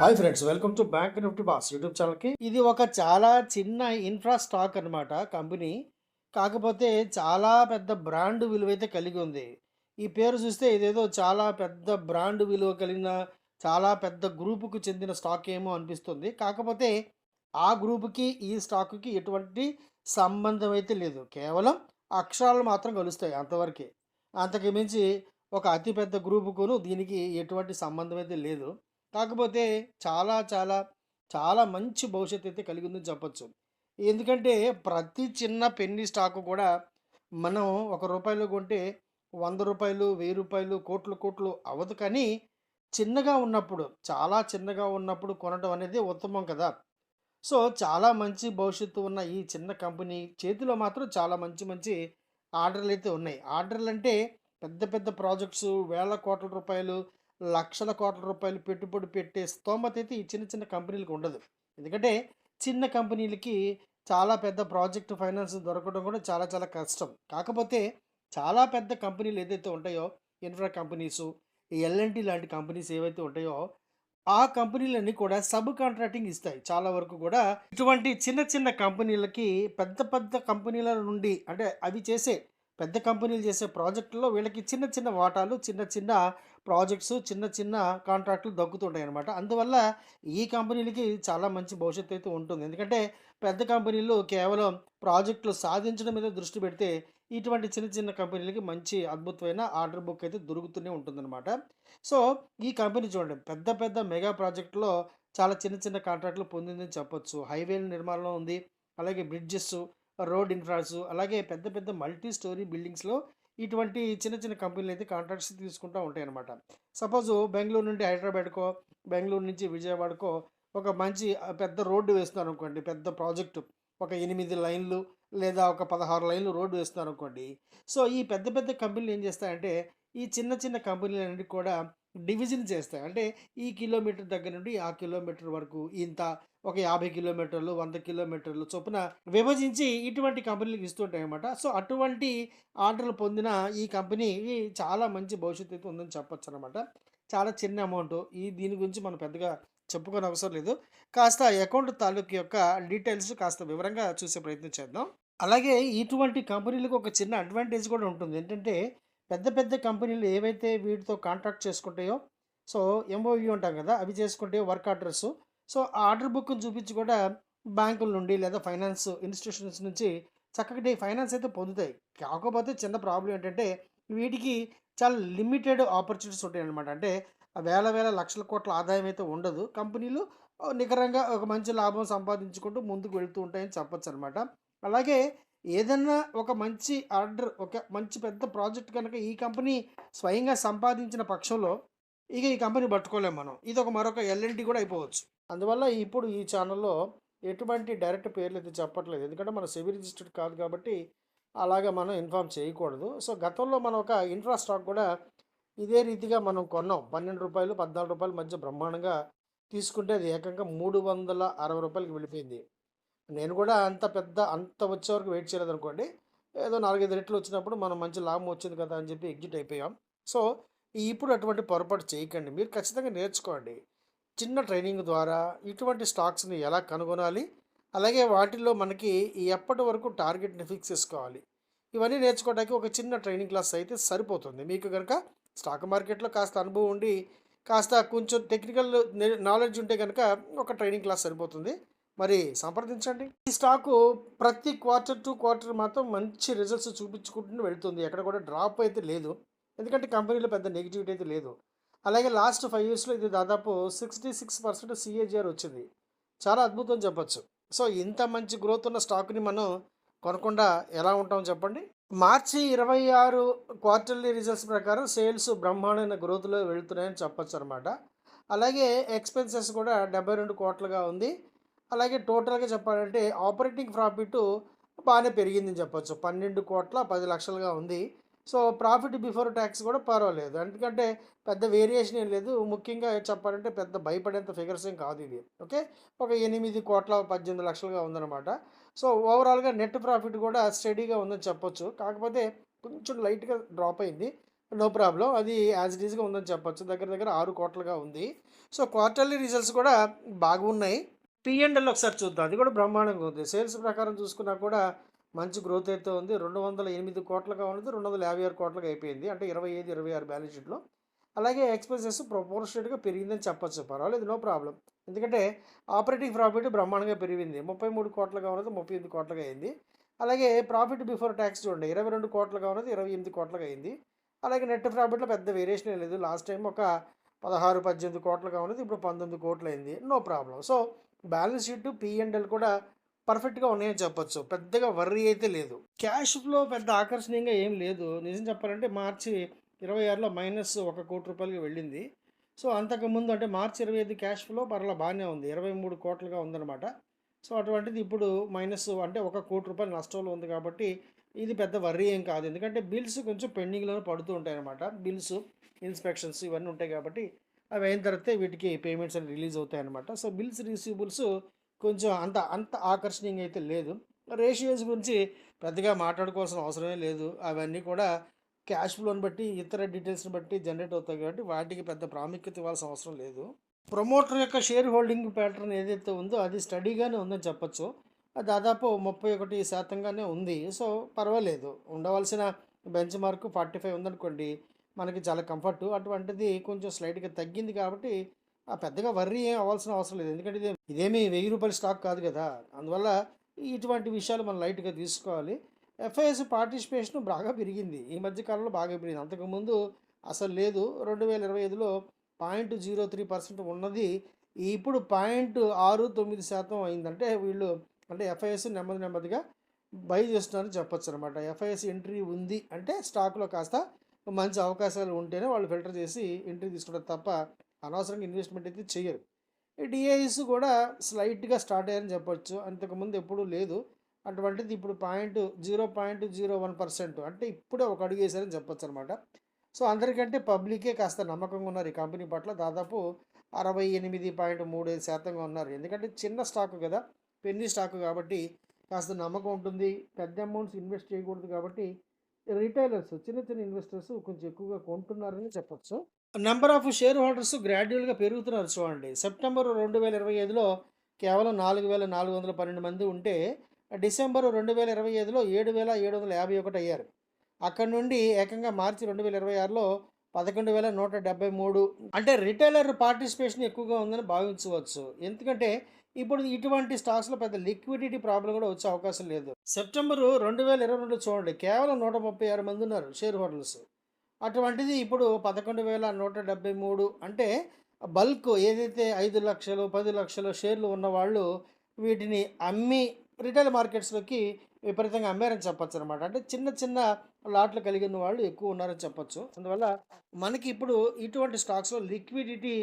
Hi friends, welcome to bank Nifty boss YouTube ఛానల్కి. ఇది ఒక చాలా చిన్న ఇన్ఫ్రా స్టాక్ అనమాట కంపెనీ. కాకపోతే చాలా పెద్ద బ్రాండ్ విలువైతే కలిగి ఉంది. ఈ పేరు చూస్తే ఇదేదో చాలా పెద్ద బ్రాండ్ విలువ కలిగిన చాలా పెద్ద గ్రూపుకు చెందిన స్టాక్ ఏమో అనిపిస్తుంది. కాకపోతే ఆ గ్రూపుకి ఈ స్టాక్‌కి ఎటువంటి సంబంధం అయితే లేదు. కేవలం అక్షరాలు మాత్రం కలుస్తాయి అంతవరకే. అంతకు మించి ఒక అతి పెద్ద గ్రూపుకును దీనికి ఎటువంటి సంబంధం అయితే లేదు. కాకపోతే చాలా, చాలా, చాలా మంచి భవిష్యత్తు అయితే కలిగి ఉందని చెప్పొచ్చు. ఎందుకంటే ప్రతి చిన్న పెన్నీ స్టాకు కూడా మనం రూ. 1 కొంటే రూ. 100, రూ. 1000, కోట్లు, కోట్లు అవ్వదు కానీ చిన్నగా ఉన్నప్పుడు, చాలా చిన్నగా ఉన్నప్పుడు కొనడం అనేది ఉత్తమం కదా! సో, చాలా మంచి భవిష్యత్తు ఉన్న ఈ చిన్న కంపెనీ చేతిలో మాత్రం చాలా మంచి మంచి ఆర్డర్‌లయితే ఉన్నాయి. ఆర్డర్‌లంటే పెద్ద పెద్ద ప్రాజెక్ట్స్ వేల కోట్ల రూపాయలు, లక్షల కోట్ల రూపాయలు పెట్టుబడి పెట్టే స్తోమతయితే ఈ చిన్న చిన్న కంపెనీలకి ఉండదు. ఎందుకంటే చిన్న కంపెనీలకి చాలా పెద్ద ప్రాజెక్ట్ ఫైనాన్స్ దొరకడం కూడా చాలా చాలా కష్టం. కాకపోతే చాలా పెద్ద కంపెనీలు ఏదైతే ఉంటాయో ఇన్ఫ్రా కంపెనీసు, ఈ ఎల్&టీ లాంటి కంపెనీస్ ఏవైతే ఉంటాయో ఆ కంపెనీలన్నీ కూడా సబ్ కాంట్రాక్టింగ్ ఇస్తాయి చాలా వరకు కూడా. ఇటువంటి చిన్న చిన్న కంపెనీలకి పెద్ద పెద్ద కంపెనీల నుండి అంటే అవి చేసే పెద్ద కంపెనీలు చేసే ప్రాజెక్టుల్లో వీళ్ళకి చిన్న చిన్న వాటాలు, చిన్న చిన్న ప్రాజెక్ట్స్, చిన్న చిన్న కాంట్రాక్టులు దక్కుతుంటాయి అనమాట. అందువల్ల ఈ కంపెనీలకి చాలా మంచి భవిష్యత్తు అయితే ఉంటుంది. ఎందుకంటే పెద్ద కంపెనీలు కేవలం ప్రాజెక్టులు సాధించడం మీద దృష్టి పెడితే ఇటువంటి చిన్న చిన్న కంపెనీలకి మంచి అద్భుతమైన ఆర్డర్ బుక్ అయితే దొరుకుతూనే ఉంటుందన్నమాట. సో, ఈ కంపెనీ చూడండి పెద్ద పెద్ద మెగా ప్రాజెక్ట్‌లో చాలా చిన్న చిన్న కాంట్రాక్ట్‌లు పొందిందని చెప్పొచ్చు. హైవేల నిర్మాణంలో ఉంది. అలాగే బ్రిడ్జెస్, రోడ్ ఇన్ఫ్రాస్ అలాగే పెద్ద పెద్ద మల్టీ స్టోరీ బిల్డింగ్స్‌లో ఇటువంటి చిన్న చిన్న కంపెనీలయితే కాంట్రాక్ట్స్ తీసుకుంటా ఉంటాయన్నమాట. సపోజు బెంగుళూరు నుండి హైదరాబాద్‌కో, బెంగుళూరు నుంచి విజయవాడకో ఒక మంచి పెద్ద రోడ్డు వేస్తున్నారనుకోండి. పెద్ద ప్రాజెక్టు ఒక 8 లైన్‌లు లేదా ఒక 16 లైన్‌లు రోడ్డు వేస్తున్నారనుకోండి. సో, ఈ పెద్ద పెద్ద కంపెనీలు ఏం చేస్తాయంటే ఈ చిన్న చిన్న కంపెనీలన్నిటికి కూడా డివిజన్ చేస్తాయి. అంటే ఈ కిలోమీటర్ దగ్గర నుండి ఆ కిలోమీటర్ వరకు ఇంత ఒక 50 కిలోమీటర్లు, 100 కిలోమీటర్లు చొప్పున విభజించి ఇటువంటి కంపెనీలకు ఇస్తుంటాయన్నమాట. సో, అటువంటి ఆర్డర్‌లు పొందిన ఈ కంపెనీ చాలా మంచి భవిష్యత్తు అయితే ఉందని చెప్పొచ్చనమాట. చాలా చిన్న అమౌంటు. దీని గురించి మనం పెద్దగా చెప్పుకోని అవసరం లేదు. కాస్త అకౌంట్ తాలూకు యొక్క డీటెయిల్స్ కాస్త వివరంగా చూసే ప్రయత్నం చేద్దాం. అలాగే ఇటువంటి కంపెనీలకు ఒక చిన్న అడ్వాంటేజ్ కూడా ఉంటుంది. ఏంటంటే పెద్ద పెద్ద కంపెనీలు ఏవైతే వీటితో కాంట్రాక్ట్ చేసుకుంటాయో, సో ఎంఓయూ అంటాం కదా! అవి చేసుకుంటాయో వర్క్ ఆర్డర్సు. సో, ఆ ఆర్డర్ బుక్‌ని చూపించి కూడా బ్యాంకుల నుండి లేదా ఫైనాన్స్ ఇన్‌స్టిట్యూషన్స్ నుంచి చక్కటి ఫైనాన్స్ అయితే పొందుతాయి. కాకపోతే చిన్న ప్రాబ్లమ్ ఏంటంటే వీటికి చాలా లిమిటెడ్ ఆపర్చునిటీస్ ఉంటాయన్నమాట. అంటే వేల వేల లక్షల కోట్ల ఆదాయం అయితే ఉండదు. కంపెనీలు నికరంగా ఒక మంచి లాభం సంపాదించుకుంటూ ముందుకు వెళ్తూ ఉంటాయని చెప్పొచ్చనమాట. అలాగే ఏదన్నా ఒక మంచి ఆర్డర్, ఒక మంచి పెద్ద ప్రాజెక్ట్ కనుక ఈ కంపెనీ స్వయంగా సంపాదించిన పక్షంలో, ఇక ఈ కంపెనీ పట్టుకోలేం మనం. ఇదొక మరొక ఎల్&టీ కూడా అయిపోవచ్చు. అందువల్ల ఇప్పుడు ఈ ఛానల్‌లో ఎటువంటి డైరెక్ట్ పేర్లయితే చెప్పట్లేదు. ఎందుకంటే మనం సెబీ రిజిస్టర్డ్ కాదు కాబట్టి, అలాగా మనం ఇన్ఫార్మ్ చేయకూడదు. సో, గతంలో మనం ఒక ఇన్ఫ్రా స్టాక్ కూడా ఇదే రీతిగా మనం కొన్నాం. రూ. 12, రూ. 14 మధ్య బ్రహ్మాండంగా తీసుకుంటే అది ఏకంగా రూ. 360కి వెళ్ళిపోయింది. నేను కూడా అంత వచ్చే వరకు వెయిట్ చేయలేదనుకోండి. ఏదో 4, 5 రెట్లు వచ్చినప్పుడు మనం మంచి లాభం వచ్చింది కదా అని చెప్పి ఎగ్జిట్ అయిపోయాం. సో, ఇప్పుడు అటువంటి పొరపాటు చేయకండి. మీరు ఖచ్చితంగా నేర్చుకోండి. చిన్న ట్రైనింగ్ ద్వారా ఇటువంటి స్టాక్స్‌ని ఎలా కనుగొనాలి? అలాగే వాటిల్లో మనకి ఎప్పటి వరకు టార్గెట్‌ని ఫిక్స్ చేసుకోవాలి? ఇవన్నీ నేర్చుకోవడానికి ఒక చిన్న ట్రైనింగ్ క్లాస్ అయితే సరిపోతుంది. మీకు గనక స్టాక్ మార్కెట్‌లో కాస్త అనుభవం ఉండి, కాస్త కొంచెం టెక్నికల్ నాలెడ్జ్ ఉంటే గనక ఒక ట్రైనింగ్ క్లాస్ సరిపోతుంది. మరి సంప్రదించండి. ఈ స్టాకు ప్రతి క్వార్టర్ టు క్వార్టర్ మాత్రం మంచి రిజల్ట్స్ చూపించుకుంటూ వెళ్తుంది. ఎక్కడ కూడా డ్రాప్ అయితే లేదు. ఎందుకంటే కంపెనీలో పెద్ద నెగెటివిటీ అయితే లేదు. అలాగే లాస్ట్ 5 ఇయర్స్‌లో ఇది దాదాపు 66% సీఏజీఆర్ వచ్చింది. చాలా అద్భుతం చెప్పొచ్చు. సో, ఇంత మంచి గ్రోత్ ఉన్న స్టాక్‌ని మనం కొనకుండా ఎలా ఉంటాం చెప్పండి? మార్చి 26 క్వార్టర్లీ రిజల్ట్స్ ప్రకారం సేల్స్ బ్రహ్మాండమైన గ్రోత్‌లో వెళ్తున్నాయని చెప్పొచ్చనమాట. అలాగే ఎక్స్‌పెన్సెస్ కూడా 72 కోట్లుగా ఉంది. అలాగే టోటల్‌గా చెప్పాలంటే ఆపరేటింగ్ ప్రాఫిటు బానే పెరిగిందని చెప్పొచ్చు. 12,10,00,000గా ఉంది. సో, ప్రాఫిట్ బిఫోర్ టాక్స్ కూడా పర్వాలేదు. ఎందుకంటే పెద్ద వేరియేషన్ ఏం లేదు. ముఖ్యంగా చెప్పాలంటే పెద్ద భయపడేంత ఫిగర్స్ ఏం కాదు ఇవి. ఓకే. ఒక 8,18,00,000గా ఉందన్నమాట. సో, ఓవరాల్‌గా నెట్ ప్రాఫిట్ కూడా స్టడీగా ఉందని చెప్పొచ్చు. కాకపోతే కొంచెం లైట్‌గా డ్రాప్ అయింది. No problem. అది యాజ్ ఇట్ ఈస్‌గా ఉందని చెప్పొచ్చు. దగ్గర దగ్గర 6 కోట్లుగా ఉంది. సో, క్వార్టర్లీ రిజల్ట్స్ కూడా బాగున్నాయి. పీ అండ్ ఎల్ ఒకసారి చూద్దాం. అది కూడా బ్రహ్మాండంగా ఉంది. సేల్స్ ప్రకారం చూసుకున్నా కూడా మంచి గ్రోత్ అయితే ఉంది. 208 కోట్లుగా ఉన్నది 256 కోట్లుగా అయిపోయింది. అంటే 25, 26 బ్యాలెన్స్ షీట్‌లో. అలాగే ఎక్స్‌పెన్సెస్ ప్రొపోర్షనేట్‌గా పెరిగిందని చెప్పొచ్చు. పర్వాలేదు, నో ప్రాబ్లమ్. ఎందుకంటే ఆపరేటింగ్ ప్రాఫిట్ బ్రహ్మాండంగా పెరిగింది. 33 కోట్లుగా ఉన్నది 38 కోట్లుగా అయింది. అలాగే ప్రాఫిట్ బిఫోర్ టాక్స్ చూడండి 22 కోట్లుగా ఉన్నది 28 కోట్లుగా అయింది. అలాగే నెట్ ప్రాఫిట్‌లో పెద్ద వేరియేషన్ ఏం లేదు. లాస్ట్ టైమ్ ఒక 16, 18 కోట్లుగా ఉన్నది. ఇప్పుడు 19 కోట్లయింది. No problem. So, balance sheet, P and L కూడా పర్ఫెక్ట్‌గా ఉన్నాయని చెప్పొచ్చు. పెద్దగా వర్రీ అయితే లేదు. క్యాష్ ఫ్లో పెద్ద ఆకర్షణీయంగా ఏం లేదు. నిజం చెప్పాలంటే మార్చి 26లో మైనస్ ₹1,00,00,000 వెళ్ళింది. సో, అంతకుముందు అంటే మార్చి 25 క్యాష్ ఫ్లో పర్లా బానే ఉంది. 23 కోట్లుగా ఉందన్నమాట. సో, అటువంటిది ఇప్పుడు మైనస్ అంటే ₹1,00,00,000 నష్టంలో ఉంది కాబట్టి ఇది పెద్ద వర్రీ ఏం కాదు. ఎందుకంటే బిల్స్ కొంచెం పెండింగ్‌లోనే పడుతూ ఉంటాయన్నమాట. బిల్స్, ఇన్స్‌పెక్షన్స్ ఇవన్నీ ఉంటాయి కాబట్టి అవి అయిన తర్వాతే వీటికి పేమెంట్స్ అనేవి రిలీజ్ అవుతాయన్నమాట. సో, బిల్స్, రిసీవబుల్స్ కొంచెం అంత అంత ఆకర్షణీయంగా అయితే లేదు. రేషియోస్ గురించి పెద్దగా మాట్లాడుకోవాల్సిన అవసరమే లేదు. అవన్నీ కూడా క్యాష్ ఫ్లోని బట్టి, ఇతర డీటెయిల్స్‌ని బట్టి జనరేట్ అవుతాయి కాబట్టి వాటికి పెద్ద ప్రాముఖ్యత ఇవ్వాల్సిన అవసరం లేదు. ప్రమోటర్ యొక్క షేర్ హోల్డింగ్ ప్యాటర్న్ ఏదైతే ఉందో అది స్టడీగానే ఉందని చెప్పొచ్చు. అది దాదాపు 31% ఉంది. సో, పర్వాలేదు. ఉండవలసిన బెంచ్ మార్క్ 45 ఉందనుకోండి. మనకి చాలా కంఫర్టు. అటువంటిది కొంచెం స్లైట్‌గా తగ్గింది కాబట్టి పెద్దగా వర్రీ ఏం అవ్వాల్సిన అవసరం లేదు. ఎందుకంటే ఇదేమీ ₹1000 స్టాక్ కాదు కదా! అందువల్ల ఇటువంటి విషయాలు మనం లైట్‌గా తీసుకోవాలి. ఎఫ్ఐఎస్ పార్టిసిపేషన్ బాగా పెరిగింది. ఈ మధ్య కాలంలో బాగా పెరిగింది. అంతకుముందు అసలు లేదు. 2025లో 0.03% ఉన్నది. ఇప్పుడు 0.69% అయిందంటే వీళ్ళు అంటే ఎఫ్ఐఎస్ నెమ్మది నెమ్మదిగా బై చేస్తున్నారని చెప్పొచ్చనమాట. ఎఫ్ఐఎస్ ఎంట్రీ ఉంది అంటే స్టాక్‌లో కాస్త మంచి అవకాశాలు ఉంటేనే వాళ్ళు ఫిల్టర్ చేసి ఎంట్రీ తీసుకుంటారు తప్ప అనవసరంగా ఇన్వెస్ట్‌మెంట్ అయితే చెయ్యరు. ఈ డిఐఎస్ కూడా స్లైట్‌గా స్టార్ట్ అయ్యారని చెప్పొచ్చు. అంతకుముందు ఎప్పుడూ లేదు. అటువంటిది ఇప్పుడు 0.01% అంటే ఇప్పుడే ఒక అడుగేశారని చెప్పొచ్చనమాట. సో, అందరికంటే పబ్లికే కాస్త నమ్మకంగా ఉన్నారు ఈ కంపెనీ పట్ల. దాదాపు 68.35% ఉన్నారు. ఎందుకంటే చిన్న స్టాక్ గదా! పెన్నీ స్టాక్ కాబట్టి కాస్త నమ్మకం ఉంటుంది. పెద్ద అమౌంట్స్ ఇన్వెస్ట్ చేయకూడదు కాబట్టి రిటైలర్స్, చిన్న చిన్న ఇన్వెస్టర్స్ కొంచెం ఎక్కువగా కొంటున్నారని చెప్పొచ్చు. నంబర్ ఆఫ్ షేర్ హోల్డర్స్ గ్రాడ్యువల్‌గా పెరుగుతున్నారు చూడండి. సెప్టెంబర్ 2025లో కేవలం 4,412 మంది ఉంటే, డిసెంబర్ 2025లో 7,751 అయ్యారు. అక్కడి నుండి ఏకంగా మార్చి 2026లో 11,173 అంటే రిటైలర్ పార్టిసిపేషన్ ఎక్కువగా ఉందని భావించవచ్చు. ఎందుకంటే ఇప్పుడు ఇటువంటి స్టాక్స్‌లో పెద్ద లిక్విడిటీ ప్రాబ్లమ్ కూడా వచ్చే అవకాశం లేదు. సెప్టెంబర్ 2022 చూడండి కేవలం 136 మంది ఉన్నారు షేర్ హోల్డర్స్. అటువంటిది ఇప్పుడు 11,173 అంటే బల్క్ ఏదైతే 5,00,000, 10,00,000 షేర్లు ఉన్నవాళ్ళు వీటిని అమ్మి రిటైల్ మార్కెట్స్‌లోకి విపరీతంగా అమ్మారని చెప్పొచ్చనమాట. అంటే చిన్న చిన్న లాట్లు కలిగిన వాళ్ళు ఎక్కువ ఉన్నారని చెప్పొచ్చు. అందువల్ల మనకి ఇప్పుడు ఇటువంటి స్టాక్స్‌లో లిక్విడిటీ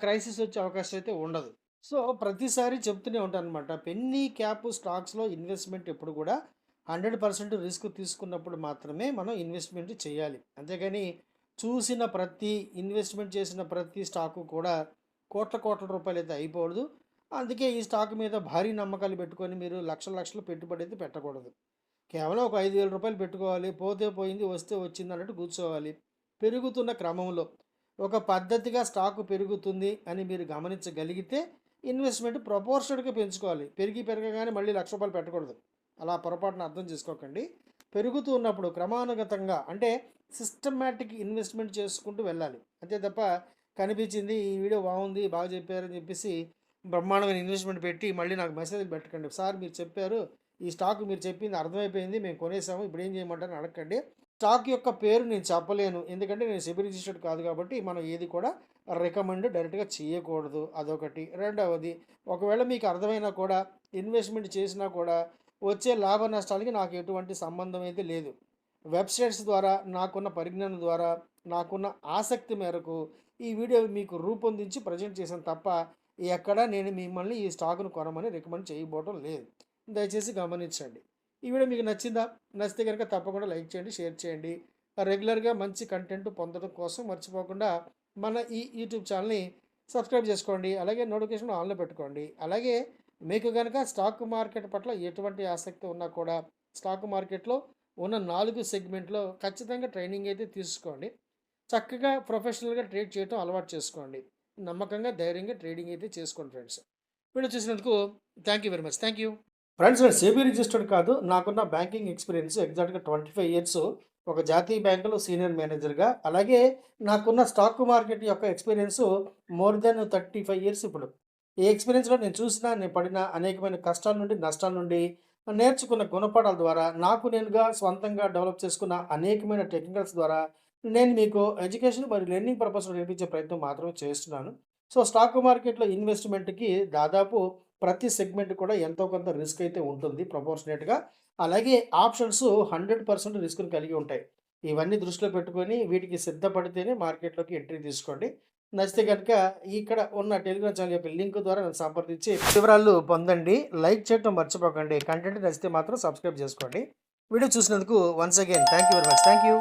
క్రైసిస్ వచ్చే అవకాశం అయితే ఉండదు. సో, ప్రతిసారి చెప్తూనే ఉంటాననమాట. పెన్నీ క్యాప్ స్టాక్స్‌లో ఇన్వెస్ట్‌మెంట్ ఎప్పుడు కూడా 100% రిస్క్ తీసుకున్నప్పుడు మాత్రమే మనం ఇన్వెస్ట్‌మెంట్ చేయాలి. అంతేగాని చూసిన ప్రతి ఇన్వెస్ట్‌మెంట్ చేసిన ప్రతి స్టాకు కూడా కోట్ల కోట్ల రూపాయలైతే అయిపోకూడదు. అందుకే ఈ స్టాక్ మీద భారీ నమ్మకాలు పెట్టుకొని మీరు లక్షల లక్షలు పెట్టుబడి అయితే పెట్టకూడదు. కేవలం ఒక ₹5,000 పెట్టుకోవాలి. పోతే పోయింది, వస్తే వచ్చింది అన్నట్టు కూర్చోవాలి. పెరుగుతున్న క్రమంలో ఒక పద్ధతిగా స్టాకు పెరుగుతుంది అని మీరు గమనించగలిగితే ఇన్వెస్ట్‌మెంట్ ప్రపోర్షనట్‌గా పెంచుకోవాలి. పెరగగానే మళ్ళీ ₹1,00,000 పెట్టకూడదు. అలా పొరపాటున అర్థం చేసుకోకండి. పెరుగుతూ ఉన్నప్పుడు క్రమానుగతంగా అంటే సిస్టమాటిక్ ఇన్వెస్ట్‌మెంట్ చేసుకుంటూ వెళ్ళాలి. అంతే తప్ప కనిపించింది ఈ వీడియో బాగుంది, బాగా చెప్పారని చెప్పేసి బ్రహ్మాండమైన ఇన్వెస్ట్‌మెంట్ పెట్టి మళ్ళీ నాకు మెసేజ్‌లు పెట్టకండి. సార్ మీరు చెప్పారు, ఈ స్టాక్ మీరు చెప్పింది అర్థమైపోయింది, మేము కొనేసాము, ఇప్పుడు ఏం చేయమంటారని అడగండి. స్టాక్ యొక్క పేరు నేను చెప్పలేను. ఎందుకంటే నేను సెబీ రిజిస్టర్డ్ కాదు కాబట్టి మనం ఏది కూడా రికమెండ్ డైరెక్ట్‌గా చేయకూడదు. అదొకటి. రెండవది ఒకవేళ మీకు అర్థమైనా కూడా ఇన్వెస్ట్‌మెంట్ చేసినా కూడా వచ్చే లాభ నష్టాలకి నాకు ఎటువంటి సంబంధం అయితే లేదు. వెబ్‌సైట్స్ ద్వారా, నాకున్న పరిజ్ఞానం ద్వారా, నాకున్న ఆసక్తి మేరకు ఈ వీడియో మీకు రూపొందించి ప్రజెంట్ చేశాను తప్ప, ఎక్కడా నేను మిమ్మల్ని ఈ స్టాక్‌ను కొనమని రికమెండ్ చేయబోవటం లేదు. దయచేసి గమనించండి. ఈ వీడియో మీకు నచ్చిందా? నచ్చితే గనుక తప్పకుండా లైక్ చేయండి, షేర్ చేయండి. రెగ్యులర్‌గా మంచి కంటెంట్ పొందడం కోసం మర్చిపోకుండా మన ఈ యూట్యూబ్ ఛానల్‌ని సబ్స్క్రైబ్ చేసుకోండి. అలాగే నోటిఫికేషన్ ఆన్‌లో పెట్టుకోండి. అలాగే మీకు గనక స్టాక్ మార్కెట్ పట్ల ఎటువంటి ఆసక్తి ఉన్నా కూడా స్టాక్ మార్కెట్‌లో ఉన్న 4 సెగ్మెంట్‌లో ఖచ్చితంగా ట్రైనింగ్ అయితే తీసుకోండి. చక్కగా ప్రొఫెషనల్‌గా ట్రేడ్ చేయటం అలవాటు చేసుకోండి. నమ్మకంగా, ధైర్యంగా ట్రేడింగ్ అయితే చేసుకోండి ఫ్రెండ్స్. వీడియో చూసినందుకు thank you very much. Thank you. Friends నేను సెబీ రిజిస్టర్డ్ కాదు. నాకున్న బ్యాంకింగ్ ఎక్స్‌పీరియన్స్ ఎగ్జాక్ట్‌గా 25 ఇయర్స్ ఒక జాతీయ బ్యాంకులో సీనియర్ మేనేజర్‌గా, అలాగే నాకున్న స్టాక్ మార్కెట్ యొక్క ఎక్స్‌పీరియన్స్ మోర్ దెన్ 35 ఇయర్స్ ఇప్పుడు. ఈ ఎక్స్‌పీరియన్స్‌లో నేను చూసిన, నేను పడిన అనేకమైన కష్టాల నుండి, నష్టాల నుండి నేర్చుకున్న గుణపాఠాల ద్వారా, నాకు నేనుగా స్వంతంగా డెవలప్ చేసుకున్న అనేకమైన టెక్నికల్స్ ద్వారా నేను మీకు ఎడ్యుకేషన్ మరియు లెర్నింగ్ పర్పస్‌లో నేర్పించే ప్రయత్నం మాత్రమే చేస్తున్నాను. సో, స్టాక్ మార్కెట్‌లో ఇన్వెస్ట్‌మెంట్‌కి దాదాపు ప్రతి సెగ్మెంట్ కూడా ఎంతో కొంత రిస్క్ అయితే ఉంటుంది ప్రపోర్షనేట్‌గా. అలాగే ఆప్షన్స్ 100% రిస్క్‌ని కలిగి ఉంటాయి. ఇవన్నీ దృష్టిలో పెట్టుకొని వీటికి సిద్ధపడితేనే మార్కెట్‌లోకి ఎంట్రీ తీసుకోండి. నచ్చితే గనుక ఇక్కడ ఉన్న టెలిగ్రామ్ ఛానెల్ యొక్క లింక్ ద్వారా నన్ను సంప్రదించి వివరాలు పొందండి. లైక్ చేయటం మర్చిపోకండి. కంటెంట్ నచ్చితే మాత్రం సబ్స్క్రైబ్ చేసుకోండి. వీడియో చూసినందుకు once again thank you very much. Thank you.